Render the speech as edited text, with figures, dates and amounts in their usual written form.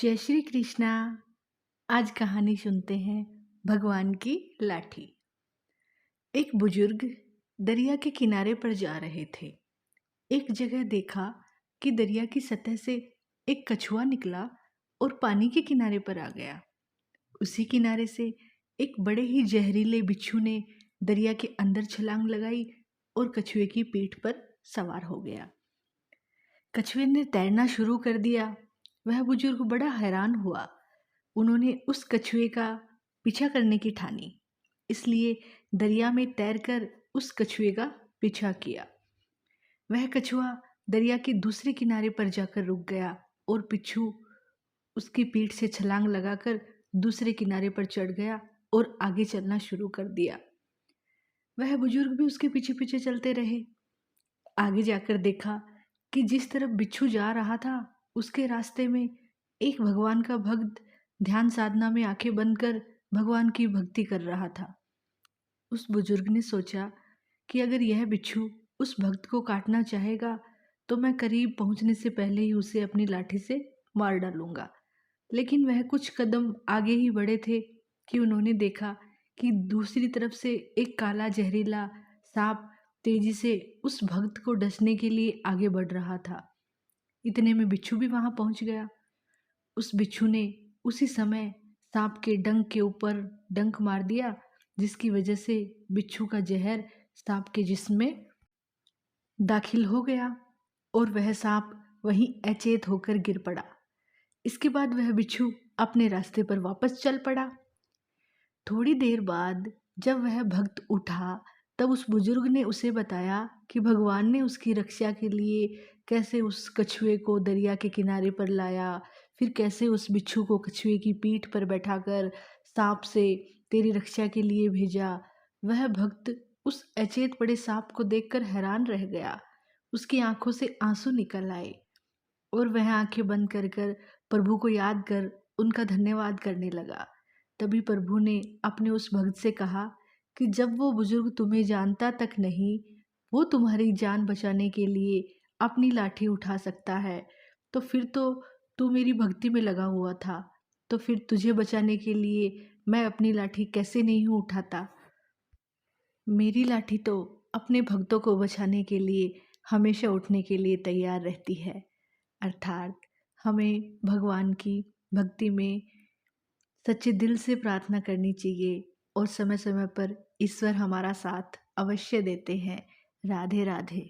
जय श्री कृष्णा। आज कहानी सुनते हैं भगवान की लाठी। एक बुजुर्ग दरिया के किनारे पर जा रहे थे। एक जगह देखा कि दरिया की सतह से एक कछुआ निकला और पानी के किनारे पर आ गया। उसी किनारे से एक बड़े ही जहरीले बिच्छू ने दरिया के अंदर छलांग लगाई और कछुए की पीठ पर सवार हो गया। कछुए ने तैरना शुरू कर दिया। वह बुजुर्ग बड़ा हैरान हुआ। उन्होंने उस कछुए का पीछा करने की ठानी, इसलिए दरिया में तैरकर उस कछुए का पीछा किया। वह कछुआ दरिया के दूसरे किनारे पर जाकर रुक गया और बिच्छू उसकी पीठ से छलांग लगाकर दूसरे किनारे पर चढ़ गया और आगे चलना शुरू कर दिया। वह बुजुर्ग भी उसके पीछे पीछे चलते रहे। आगे जाकर देखा कि जिस तरफ बिच्छू जा रहा था उसके रास्ते में एक भगवान का भक्त ध्यान साधना में आंखें बंद कर भगवान की भक्ति कर रहा था। उस बुजुर्ग ने सोचा कि अगर यह बिच्छू उस भक्त को काटना चाहेगा तो मैं करीब पहुंचने से पहले ही उसे अपनी लाठी से मार डालूंगा। लेकिन वह कुछ कदम आगे ही बढ़े थे कि उन्होंने देखा कि दूसरी तरफ से एक काला जहरीला सांप तेजी से उस भक्त को डसने के लिए आगे बढ़ रहा था। इतने में बिच्छू भी वहां पहुंच गया। उस बिच्छू ने उसी समय सांप के डंक के ऊपर डंक मार दिया, जिसकी वजह से बिच्छू का जहर सांप के जिस्म में दाखिल हो गया और वह सांप वहीं अचेत होकर गिर पड़ा। इसके बाद वह बिच्छू अपने रास्ते पर वापस चल पड़ा। थोड़ी देर बाद जब वह भक्त उठा तब उस बुजुर्ग ने उसे बताया कि भगवान ने उसकी रक्षा के लिए कैसे उस कछुए को दरिया के किनारे पर लाया, फिर कैसे उस बिच्छू को कछुए की पीठ पर बैठाकर सांप से तेरी रक्षा के लिए भेजा। वह भक्त उस अचेत पड़े सांप को देखकर हैरान रह गया। उसकी आंखों से आंसू निकल आए और वह आंखें बंद कर कर प्रभु को याद कर उनका धन्यवाद करने लगा। तभी प्रभु ने अपने उस भक्त से कहा कि जब वो बुजुर्ग तुम्हें जानता तक नहीं, वो तुम्हारी जान बचाने के लिए अपनी लाठी उठा सकता है, तो फिर तो तू मेरी भक्ति में लगा हुआ था, तो फिर तुझे बचाने के लिए मैं अपनी लाठी कैसे नहीं उठाता। मेरी लाठी तो अपने भक्तों को बचाने के लिए हमेशा उठने के लिए तैयार रहती है। अर्थात हमें भगवान की भक्ति में सच्चे दिल से प्रार्थना करनी चाहिए और समय समय पर ईश्वर हमारा साथ अवश्य देते हैं। राधे राधे।